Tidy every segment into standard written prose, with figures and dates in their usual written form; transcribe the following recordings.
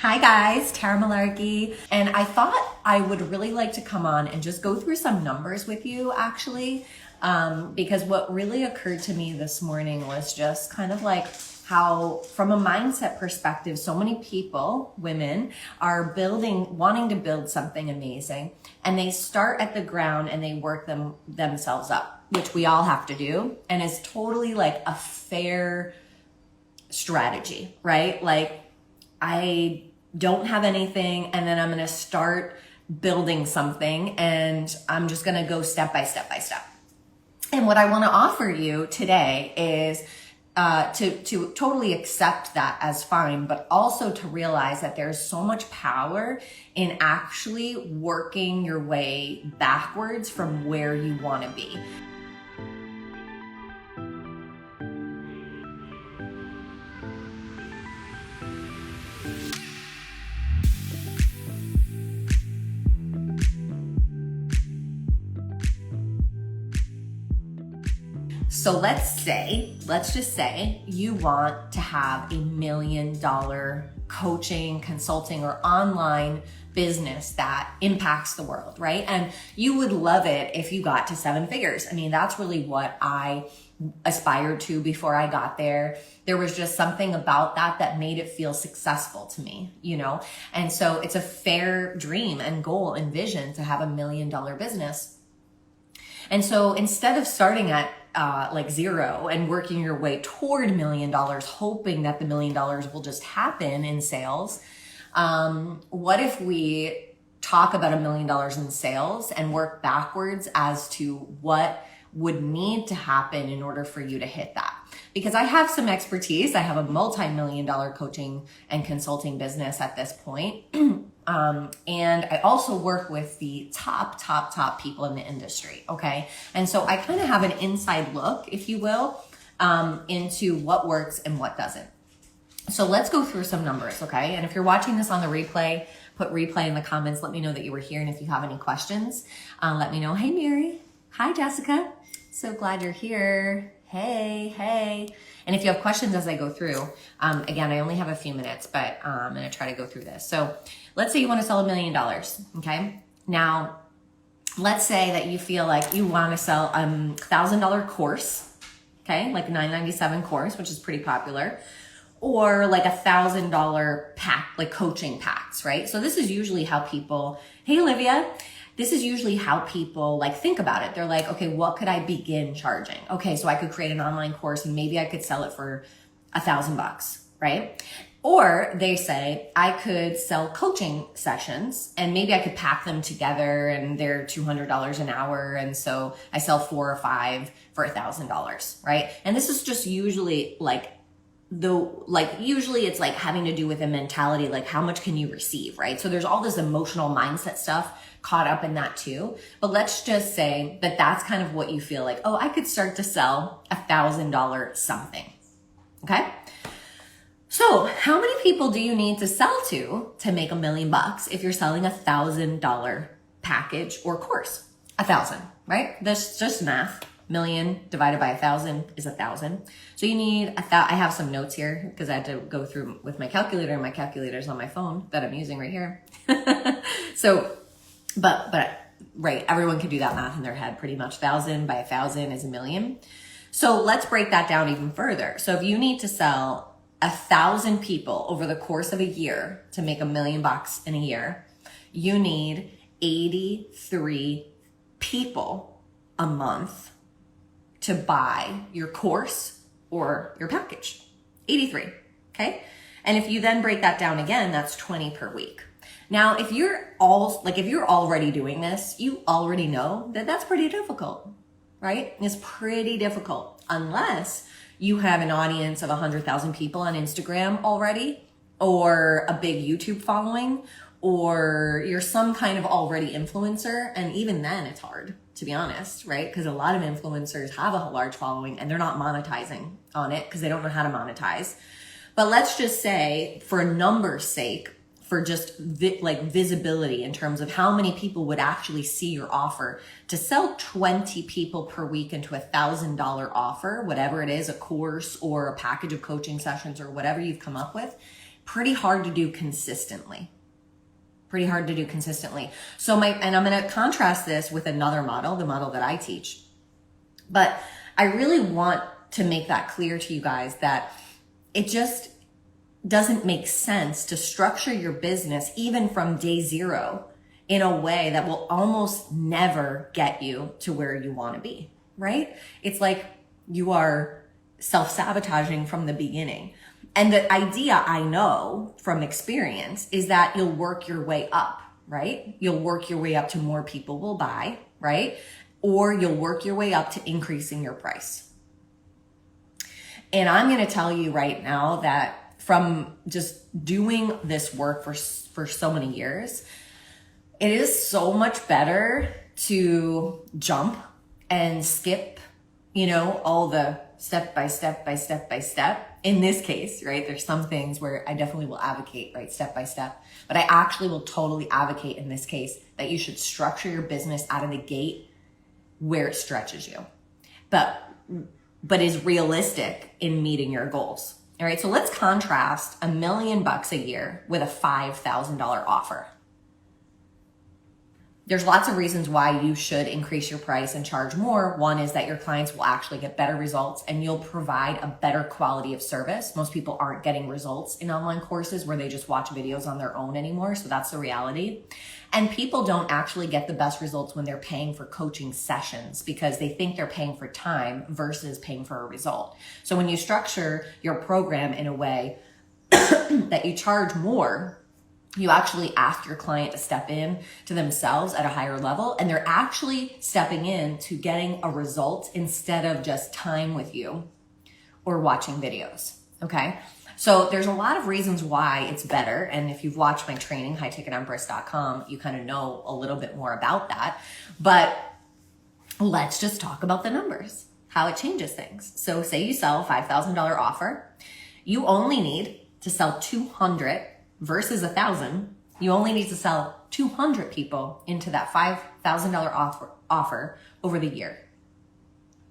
Hi guys, Tara Malarkey, and I thought I would really like to come on and just go through some numbers with you actually, because what really occurred to me this morning was just kind of like how from a mindset perspective, so many people, women, are wanting to build something amazing, and they start at the ground and they work themselves up, which we all have to do, and is totally like a fair strategy, right? Like, I don't have anything, and then I'm going to start building something, and I'm just going to go step by step by step. And what I want to offer you today is to totally accept that as fine, but also to realize that there's so much power in actually working your way backwards from where you want to be. So let's just say you want to have $1 million coaching, consulting, or online business that impacts the world, right? And you would love it if you got to 7 figures. I mean, that's really what I aspired to before I got there. There was just something about that made it feel successful to me, you know? And so it's a fair dream and goal and vision to have $1 million business. And so instead of starting at like zero and working your way toward $1 million, hoping that the $1 million will just happen in sales, what if we talk about $1 million in sales and work backwards as to what would need to happen in order for you to hit that? Because I have some expertise. I have a multi-million-dollar coaching and consulting business at this point. And I also work with the top people in the industry, okay? And so I kind of have an inside look, if you will, into what works and what doesn't. So let's go through some numbers, okay? And if you're watching this on the replay, put replay in the comments. Let me know that you were here. And if you have any questions, let me know. Hey, Mary. Hi, Jessica. So glad you're here. Hey. And if you have questions as I go through, again, I only have a few minutes, but I'm going to try to go through this. So let's say you want to sell $1 million, okay? Now, let's say that you feel like you want to sell a $1,000 course, okay? Like a $997 course, which is pretty popular, or like a $1,000 pack, like coaching packs, right? So this is usually how people, hey, Olivia, this is usually how people like think about it. They're like, okay, what could I begin charging? Okay, so I could create an online course and maybe I could sell it for $1,000, right? Or they say, I could sell coaching sessions and maybe I could pack them together and they're $200 an hour. And so I sell 4 or 5 for $1,000, right? And this is just usually usually it's like having to do with a mentality, like how much can you receive, right? So there's all this emotional mindset stuff caught up in that too. But let's just say that that's kind of what you feel like, oh, I could start to sell $1,000 something, okay? So how many people do you need to sell to make $1 million if you're selling $1,000 package or course? 1,000, right? That's just math. Million divided by 1,000 is 1,000. So you need I have some notes here because I had to go through with my calculator, and my calculator's on my phone that I'm using right here. So, but right, everyone can do that math in their head pretty much. 1,000 by 1,000 is 1 million. So let's break that down even further. So if you need to sell 1,000 people over the course of a year to make $1 million in a year, you need 83 people a month to buy your course or your package. 83, okay? And if you then break that down again, that's 20 per week. Now, if you're already doing this, you already know that that's pretty difficult, right? It's pretty difficult unless you have an audience of 100,000 people on Instagram already, or a big YouTube following, or you're some kind of already influencer. And even then it's hard, to be honest, right? Because a lot of influencers have a large following and they're not monetizing on it because they don't know how to monetize. But let's just say, for numbers' sake, for just visibility in terms of how many people would actually see your offer, to sell 20 people per week into $1,000 offer, whatever it is, a course or a package of coaching sessions or whatever you've come up with, pretty hard to do consistently. Pretty hard to do consistently. And I'm going to contrast this with another model, the model that I teach. But I really want to make that clear to you guys that it just doesn't make sense to structure your business even from day zero in a way that will almost never get you to where you want to be, right? It's like you are self-sabotaging from the beginning. And the idea, I know from experience, is that you'll work your way up, right? You'll work your way up to more people will buy, right? Or you'll work your way up to increasing your price. And I'm going to tell you right now that from just doing this work for so many years, it is so much better to jump and skip, all the step by step by step by step. In this case, right, there's some things where I definitely will advocate, right, step by step. But I actually will totally advocate in this case that you should structure your business out of the gate where it stretches you, but is realistic in meeting your goals. All right, so let's contrast $1 million a year with a $5,000 offer. There's lots of reasons why you should increase your price and charge more. One is that your clients will actually get better results and you'll provide a better quality of service. Most people aren't getting results in online courses where they just watch videos on their own anymore. So that's the reality. And people don't actually get the best results when they're paying for coaching sessions because they think they're paying for time versus paying for a result. So when you structure your program in a way that you charge more, you actually ask your client to step in to themselves at a higher level, and they're actually stepping in to getting a result instead of just time with you or watching videos, okay? So there's a lot of reasons why it's better, and if you've watched my training, hightticketempress.com, you kind of know a little bit more about that, but let's just talk about the numbers, how it changes things. So say you sell a $5,000 offer, you only need to sell 200 versus 1,000, you only need to sell 200 people into that $5,000 offer over the year.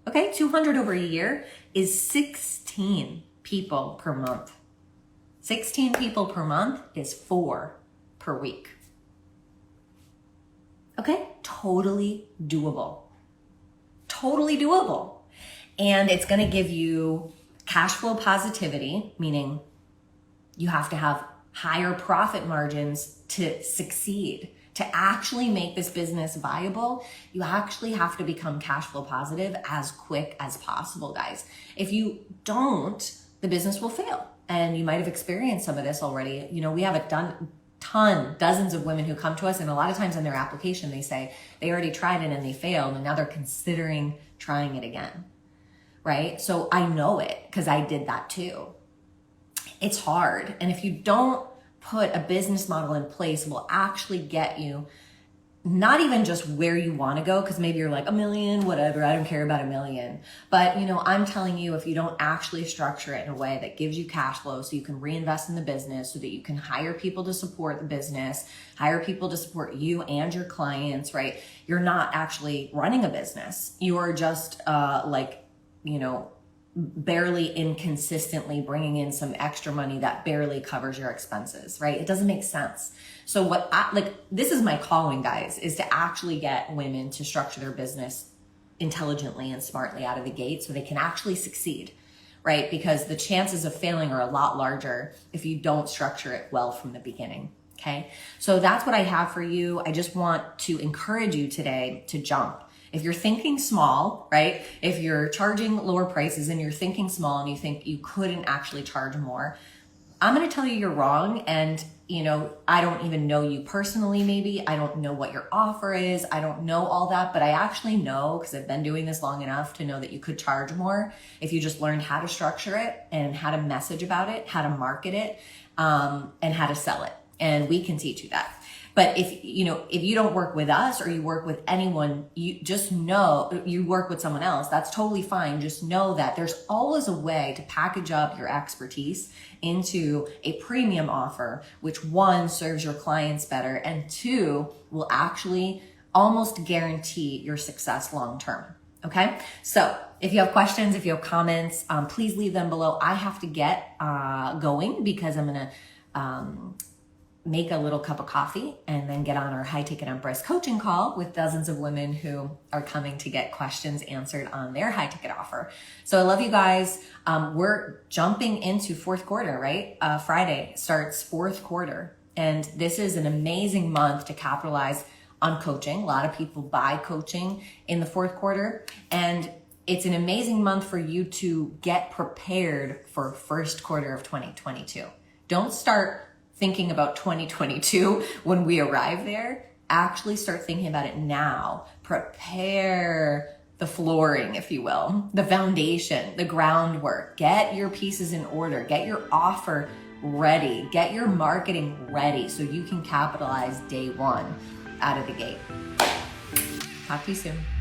Okay, 200 over a year is 16 people per month. 16 people per month is 4 per week. Okay, totally doable. Totally doable. And it's gonna give you cash flow positivity, meaning you have to have higher profit margins to succeed. To actually make this business viable, you actually have to become cash flow positive as quick as possible, guys. If you don't, the business will fail. And you might have experienced some of this already. We have dozens of women who come to us, and a lot of times in their application, they say they already tried it and they failed, and now they're considering trying it again, right? So I know it because I did that too. It's hard. And if you don't put a business model in place, it will actually get you not even just where you want to go, because maybe you're like, $1 million, whatever, I don't care about $1 million. But I'm telling you, if you don't actually structure it in a way that gives you cash flow so you can reinvest in the business, so that you can hire people to support the business, hire people to support you and your clients, right? You're not actually running a business. You are just barely inconsistently bringing in some extra money that barely covers your expenses, right? It doesn't make sense. So this is my calling, guys, is to actually get women to structure their business intelligently and smartly out of the gate so they can actually succeed, right? Because the chances of failing are a lot larger if you don't structure it well from the beginning. Okay. So that's what I have for you. I just want to encourage you today to jump. If you're thinking small, right? If you're charging lower prices and you're thinking small and you think you couldn't actually charge more, I'm going to tell you you're wrong. And, I don't even know you personally, maybe. I don't know what your offer is. I don't know all that, but I actually know, because I've been doing this long enough to know that you could charge more if you just learned how to structure it and how to message about it, how to market it, and how to sell it. And we can teach you that. But if you don't work with us or you work with anyone, you just know you work with someone else, that's totally fine. Just know that there's always a way to package up your expertise into a premium offer, which one, serves your clients better, and two, will actually almost guarantee your success long-term. Okay. So if you have questions, if you have comments, please leave them below. I have to get going because I'm going to make a little cup of coffee and then get on our High Ticket Empress coaching call with dozens of women who are coming to get questions answered on their high ticket offer. So I love you guys. We're jumping into fourth quarter, right? Friday starts fourth quarter. And this is an amazing month to capitalize on coaching. A lot of people buy coaching in the fourth quarter. And it's an amazing month for you to get prepared for first quarter of 2022. Don't start thinking about 2022 when we arrive there. Actually start thinking about it now. Prepare the flooring, if you will, the foundation, the groundwork. Get your pieces in order. Get your offer ready. Get your marketing ready so you can capitalize day one out of the gate. Talk to you soon.